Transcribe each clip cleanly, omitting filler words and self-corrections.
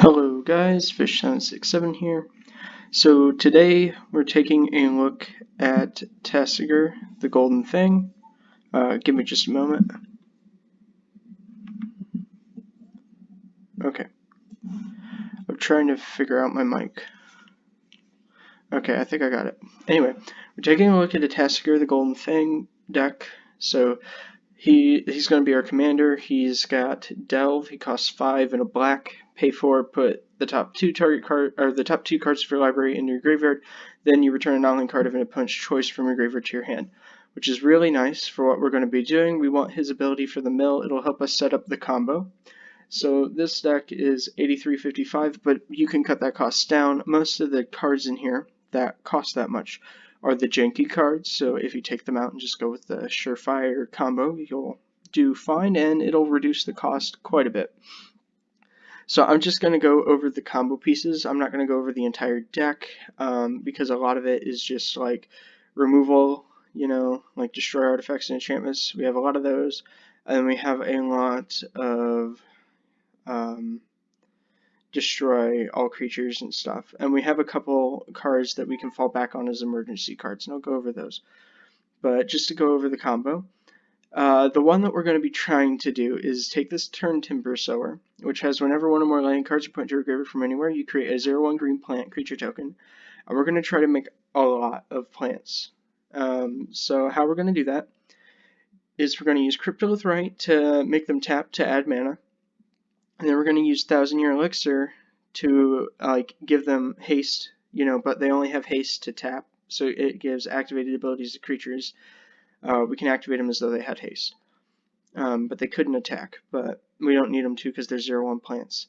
Hello guys, Fish767 here. So today we're taking a look at Tasigur, the golden thing. Give me just a moment. Okay, I'm trying to figure out my mic. Okay, I think I got it. Anyway, we're taking a look at the Tasigur, the golden thing deck. So he's going to be our commander. He's got Delve. He costs 5 and a black. Pay 4. Put the top two cards of your library into your graveyard. Then you return a non-land card of an opponent's choice from your graveyard to your hand, which is really nice for what we're going to be doing. We want his ability for the mill. It'll help us set up the combo. So this deck is 83.55, but you can cut that cost down. Most of the cards in here that cost that much are the janky cards, so if you take them out and just go with the surefire combo, you'll do fine, and it'll reduce the cost quite a bit. So I'm just going to go over the combo pieces. I'm not going to go over the entire deck, because a lot of it is just like removal, like destroy artifacts and enchantments. We have a lot of those, and we have a lot of destroy all creatures and stuff. And we have a couple cards that we can fall back on as emergency cards, and I'll go over those. But just to go over the combo, the one that we're going to be trying to do is take this turn Timber Sower, which has whenever one or more land cards are put into your graveyard from anywhere, you create a 0/1 green plant creature token. And we're going to try to make a lot of plants. So how we're going to do that is we're going to use Cryptolith Rite to make them tap to add mana. And then we're going to use 1000-Year Elixir to give them haste, but they only have haste to tap, so it gives activated abilities to creatures. We can activate them as though they had haste, but they couldn't attack, but we don't need them to because they're 0/1 plants.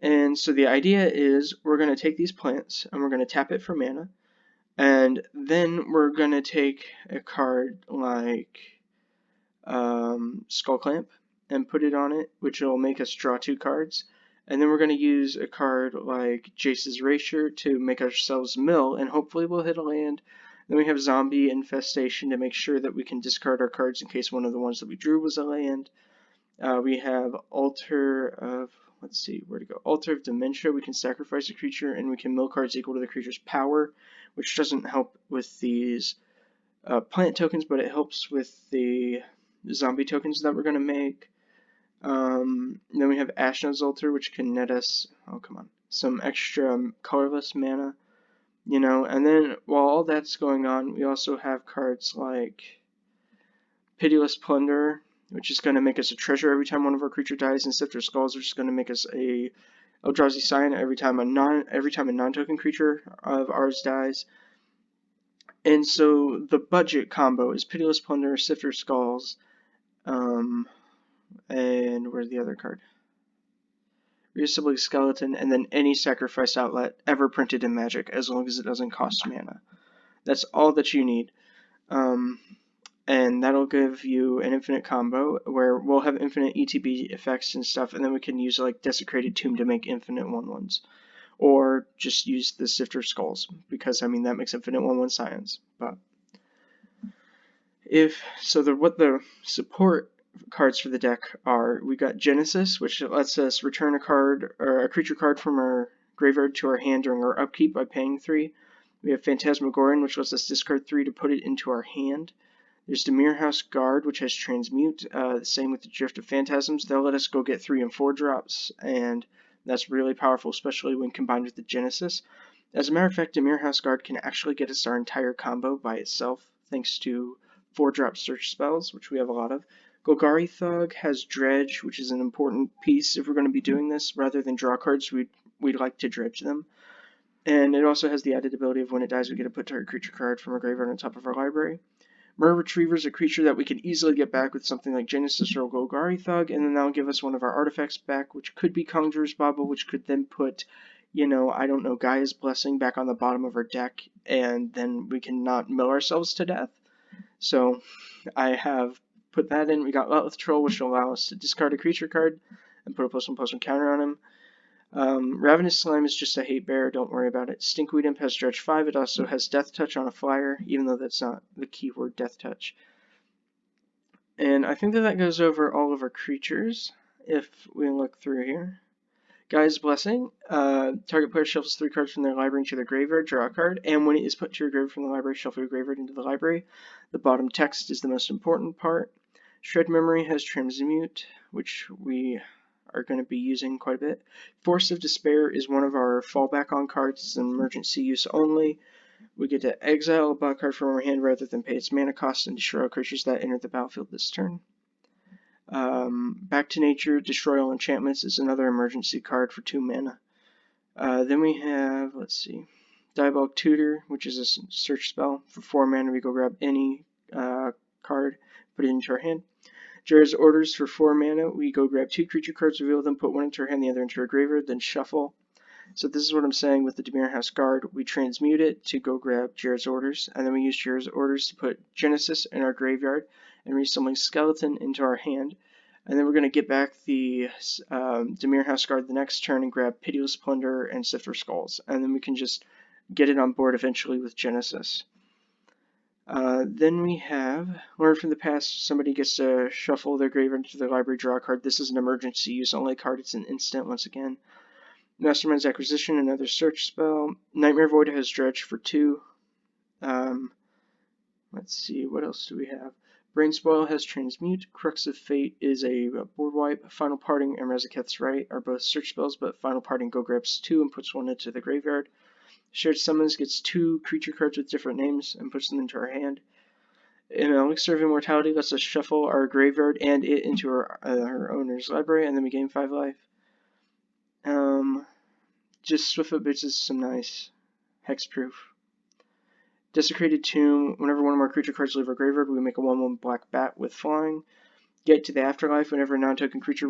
And so the idea is we're going to take these plants and we're going to tap it for mana, and then we're going to take a card like Skull Clamp and put it on it, which will make us draw 2 cards. And then we're going to use a card like Jace's Erasure to make ourselves mill, and hopefully we'll hit a land. Then we have Zombie Infestation to make sure that we can discard our cards in case one of the ones that we drew was a land. We have Altar of, Altar of Dementia. We can sacrifice a creature and we can mill cards equal to the creature's power, which doesn't help with these plant tokens, but it helps with the zombie tokens that we're going to make. Then we have Ashnod's Altar, which can net us, some extra colorless mana, and then while all that's going on, we also have cards like Pitiless Plunderer, which is going to make us a treasure every time one of our creatures dies, and Sifter Skulls, which is going to make us a Eldrazi Scion every time a non-token creature of ours dies. And so the budget combo is Pitiless Plunderer, Sifter Skulls, and where's the other card? Reassemble Skeleton, and then any sacrifice outlet ever printed in Magic, as long as it doesn't cost mana. That's all that you need. And that'll give you an infinite combo, where we'll have infinite ETB effects and stuff, and then we can use like Desecrated Tomb to make infinite 1/1s. Or just use the Sifter Skulls, because that makes infinite 1/1 Scions. But what the support cards for the deck are, we got Genesis, which lets us return a card or a creature card from our graveyard to our hand during our upkeep by paying 3. We have Phantasmagoran, which lets us discard 3 to put it into our hand. There's Demir House Guard, which has Transmute. Same with the Drift of Phantasms. They'll let us go get 3 and 4 drops, and that's really powerful, especially when combined with the Genesis. As a matter of fact, Demir House Guard can actually get us our entire combo by itself, thanks to 4-drop search spells, which we have a lot of. Golgari Thug has Dredge, which is an important piece if we're going to be doing this. Rather than draw cards, we'd like to dredge them. And it also has the added ability of when it dies, we get to put target creature card from our graveyard on top of our library. Murder Retriever is a creature that we can easily get back with something like Genesis or Golgari Thug, and then that'll give us one of our artifacts back, which could be Conjurer's Bauble, which could then put, Gaia's Blessing back on the bottom of our deck, and then we can not mill ourselves to death. So I have put that in. We got Lotleth Troll, which will allow us to discard a creature card and put a +1/+1 counter on him. Ravenous Slime is just a hate bear, don't worry about it. Stinkweed Imp has Dredge 5, it also has Death Touch on a flyer, even though that's not the keyword Death Touch. And I think that goes over all of our creatures, if we look through here. Guy's Blessing. Target player shuffles 3 cards from their library into their graveyard, draw a card, and when it is put to your graveyard from the library, shuffle your graveyard into the library. The bottom text is the most important part. Shred Memory has Transmute, which we are going to be using quite a bit. Force of Despair is one of our fallback on cards. It's an emergency use only. We get to exile a bot card from our hand rather than pay its mana cost and destroy all creatures that enter the battlefield this turn. Back to Nature, Destroy All Enchantments is another emergency card for 2 mana. Then we have, let's see, Diabolic Tutor, which is a search spell. For 4 mana, we go grab any card, put it into our hand. Jared's Orders, for 4 mana, we go grab 2 creature cards, reveal them, put one into our hand, the other into our graveyard, then shuffle. So this is what I'm saying with the Dimir House Guard. We transmute it to go grab Jared's Orders, and then we use Jared's Orders to put Genesis in our graveyard and resummon Skeleton into our hand. And then we're going to get back the Dimir House Guard the next turn and grab Pitiless Plunder and Sifter Skulls. And then we can just get it on board eventually with Genesis. Then we have Learn from the Past. Somebody gets to shuffle their graveyard into their library, draw a card. This is an emergency use only card. It's an instant once again. Mastermind's Acquisition, another search spell. Nightmare Void has Dredge for 2. Let's see, what else do we have? Brain Spoil has Transmute. Crux of Fate is a board wipe. Final Parting and Rezaketh's Right are both search spells, but Final Parting go grabs 2 and puts 1 into the graveyard. Shared Summons gets 2 creature cards with different names and puts them into our hand. And Elixir of Immortality lets us shuffle our graveyard and it into our owner's library, and then we gain 5 life. Just Swiftfoot Boots is some nice hexproof. Desecrated Tomb. Whenever one of our creature cards leave our graveyard, we make a 1/1 black bat with flying. Get to the Afterlife. Whenever a non-token creature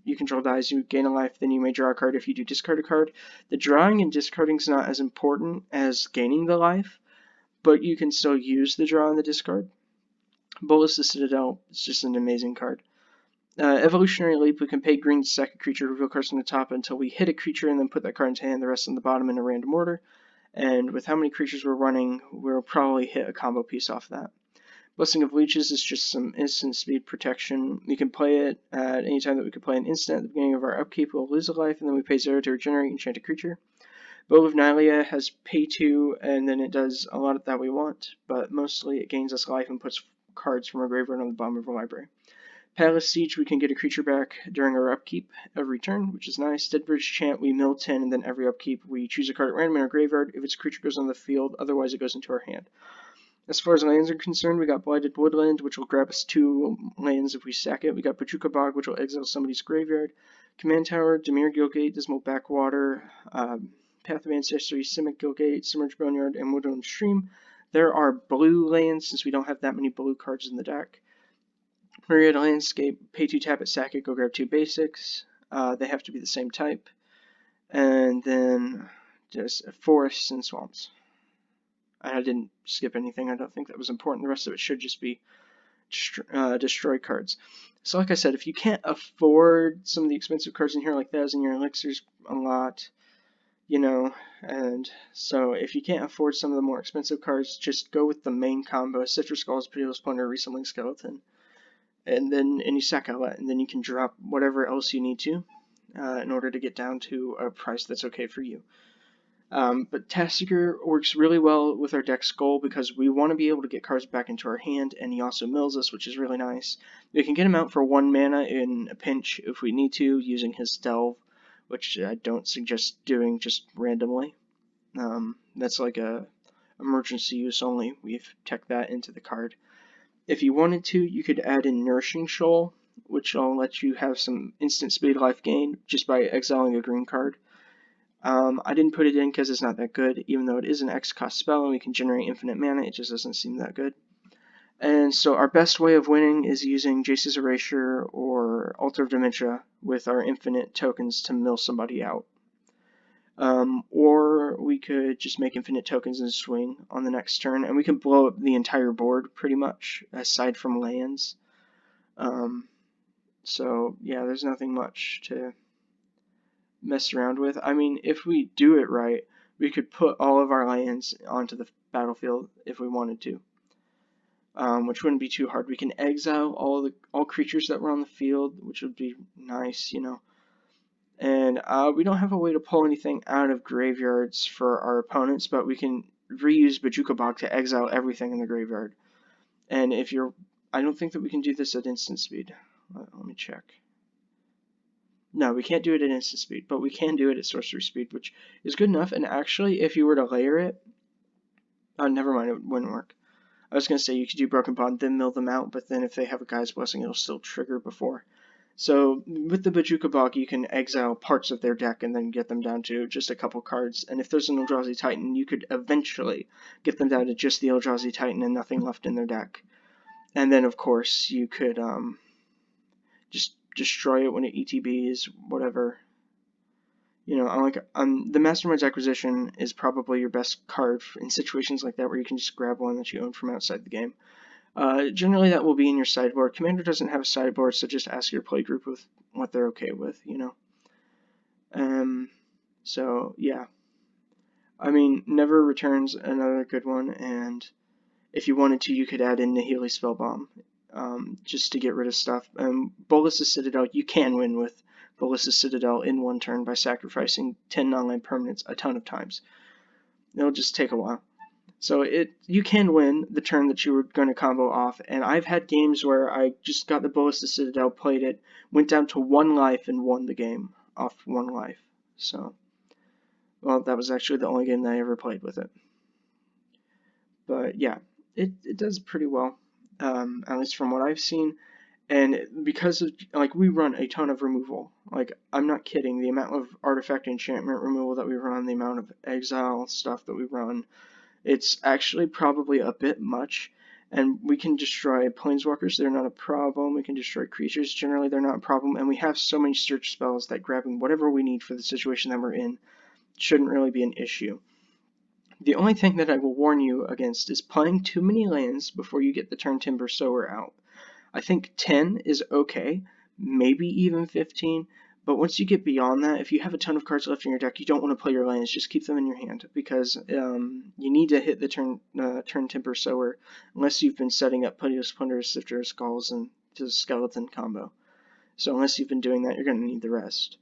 you control dies, you gain a life. Then you may draw a card if you do discard a card. The drawing and discarding is not as important as gaining the life, but you can still use the draw and the discard. Bolus the Citadel is just an amazing card. Evolutionary Leap, we can pay green to sack a creature, reveal cards from the top until we hit a creature, and then put that card into hand, the rest on the bottom in a random order. And with how many creatures we're running, we'll probably hit a combo piece off that. Blessing of Leeches is just some instant speed protection. You can play it at any time that we could play an instant. At the beginning of our upkeep, we'll lose a life, and then we pay 0 to regenerate and enchant a creature. Bow of Nylea has pay 2, and then it does a lot of that we want, but mostly it gains us life and puts cards from our graveyard on the bottom of our library. Palace Siege, we can get a creature back during our upkeep every turn, which is nice. Deadbridge Chant, we mill 10, and then every upkeep we choose a card at random in our graveyard. If its creature goes on the field, otherwise it goes into our hand. As far as lands are concerned, we got Blighted Woodland, which will grab us 2 lands if we sack it. We got Pachuca Bog, which will exile somebody's graveyard. Command Tower, Dimir Guildgate, Dismal Backwater, Path of Ancestry, Simic Guildgate, Submerged Boneyard, and Woodland Stream. There are blue lands, since we don't have that many blue cards in the deck. Myriad Landscape, pay 2 tap it, sack it, go grab 2 basics. They have to be the same type. And then just forests and swamps. I didn't skip anything. I don't think that was important. The rest of it should just be destroy cards. So like I said, if you can't afford some of the expensive cards in here, like that, in your elixirs a lot, you know, and so if you can't afford some of the more expensive cards, just go with the main combo: Sifter Skulls, Pitiless Plunder, Resummoning Skeleton, and you sack outlet, and then you can drop whatever else you need to in order to get down to a price that's okay for you. But Taskseeker works really well with our deck's goal because we want to be able to get cards back into our hand, and he also mills us, which is really nice. We can get him out for 1 mana in a pinch if we need to, using his Delve, which I don't suggest doing just randomly. That's like a emergency use only. We've teched that into the card. If you wanted to, you could add in Nourishing Shoal, which will let you have some instant speed life gain just by exiling a green card. I didn't put it in because it's not that good, even though it is an X-cost spell and we can generate infinite mana, it just doesn't seem that good. And so our best way of winning is using Jace's Erasure or Altar of Dementia with our infinite tokens to mill somebody out. Or we could just make infinite tokens and swing on the next turn, and we can blow up the entire board pretty much, aside from lands. So yeah, there's nothing much to mess around with. I mean, if we do it right, we could put all of our lands onto the battlefield if we wanted to, which wouldn't be too hard. We can exile all creatures that were on the field, which would be nice, you know. And we don't have a way to pull anything out of graveyards for our opponents, but we can reuse Bojuka Bog to exile everything in the graveyard. And if you're... I don't think that we can do this at instant speed. Let me check. No, we can't do it at instant speed, but we can do it at sorcery speed, which is good enough. And actually, if you were to layer it... Oh, never mind, it wouldn't work. I was going to say you could do Broken Bond, then mill them out, but then if they have a Guy's Blessing, it'll still trigger before. So with the Bojuka Bog, you can exile parts of their deck and then get them down to just a couple cards. And if there's an Eldrazi Titan, you could eventually get them down to just the Eldrazi Titan and nothing left in their deck. And then, of course, you could just destroy it when it ETBs, whatever. You know, the Mastermind's Acquisition is probably your best card in situations like that where you can just grab one that you own from outside the game. Generally, that will be in your sideboard. Commander doesn't have a sideboard, so just ask your playgroup with what they're okay with, you know. So, yeah. I mean, Never Returns, another good one, and if you wanted to, you could add in Nihili Spellbomb, just to get rid of stuff. Bolas's Citadel, you can win with Bolas's Citadel in one turn by sacrificing 10 non-land permanents a ton of times. It'll just take a while. So you can win the turn that you were going to combo off, and I've had games where I just got the Bolas's Citadel, played it, went down to 1 life, and won the game off 1 life. So, well, that was actually the only game that I ever played with it. But yeah, it does pretty well, at least from what I've seen. And because of, like, we run a ton of removal. Like, I'm not kidding, the amount of artifact enchantment removal that we run, the amount of exile stuff that we run, it's actually probably a bit much. And we can destroy planeswalkers, they're not a problem. We can destroy creatures, generally they're not a problem. And we have so many search spells that grabbing whatever we need for the situation that we're in shouldn't really be an issue. The only thing that I will warn you against is playing too many lands before you get the turn Timber Sower out. I think 10 is okay, maybe even 15, but once you get beyond that, if you have a ton of cards left in your deck, you don't want to play your lands, just keep them in your hand, because you need to hit the turn Timber Sower, unless you've been setting up Pitiless Plunderers, Sifter of Skulls, and the Skeleton combo. So unless you've been doing that, you're going to need the rest.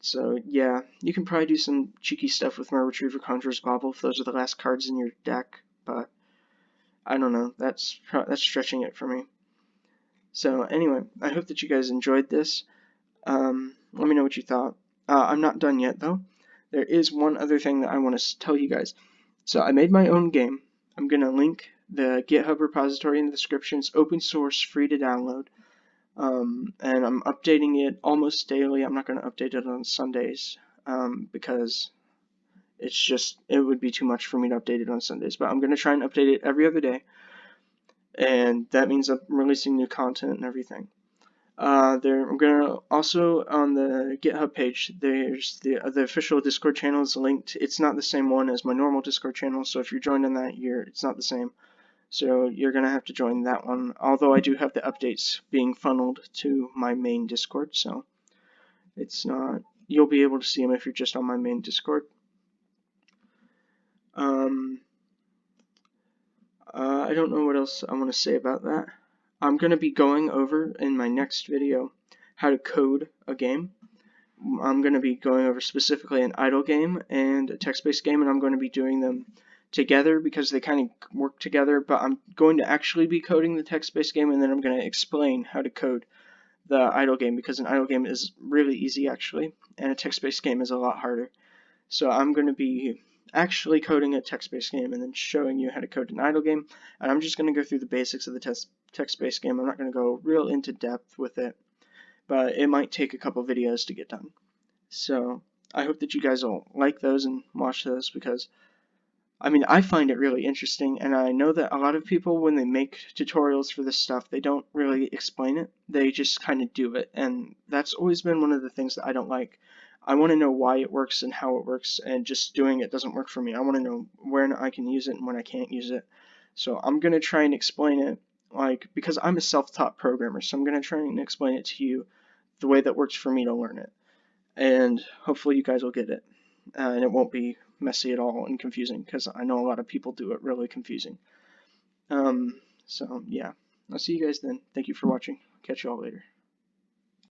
So yeah, you can probably do some cheeky stuff with Mer Retriever, Conjurer's Bauble if those are the last cards in your deck, but I don't know, that's stretching it for me. So anyway, I hope that you guys enjoyed this. Let me know what you thought. I'm not done yet though. There is one other thing that I want to tell you guys. So I made my own game. I'm going to link the GitHub repository in the description. It's open source, free to download. And I'm updating it almost daily. I'm not going to update it on Sundays because it would be too much for me to update it on Sundays. But I'm going to try and update it every other day. And that means I'm releasing new content and everything. I'm gonna also, on the GitHub page, there's the official Discord channel is linked. It's not the same one as my normal Discord channel, so if you're joined on that, it's not the same. So you're gonna have to join that one. Although I do have the updates being funneled to my main Discord, so it's not. You'll be able to see them if you're just on my main Discord. I don't know what else I want to say about that. I'm going to be going over in my next video how to code a game. I'm going to be going over specifically an idle game and a text-based game, and I'm going to be doing them together because they kind of work together, but I'm going to actually be coding the text-based game, and then I'm going to explain how to code the idle game, because an idle game is really easy actually, and a text-based game is a lot harder. So I'm going to be actually coding a text-based game and then showing you how to code an idle game, and I'm just going to go through the basics of the text-based game. I'm not going to go real into depth with it, but it might take a couple videos to get done. So I hope that you guys will like those and watch those, because I mean, I find it really interesting, and I know that a lot of people, when they make tutorials for this stuff, they don't really explain it. They just kind of do it, and that's always been one of the things that I don't like. I want to know why it works and how it works, and just doing it doesn't work for me. I want to know when I can use it and when I can't use it. So I'm going to try and explain it, because I'm a self-taught programmer, so I'm going to try and explain it to you the way that works for me to learn it. And hopefully you guys will get it, and it won't be messy at all and confusing, because I know a lot of people do it really confusing. So yeah, I'll see you guys then. Thank you for watching. Catch you all later.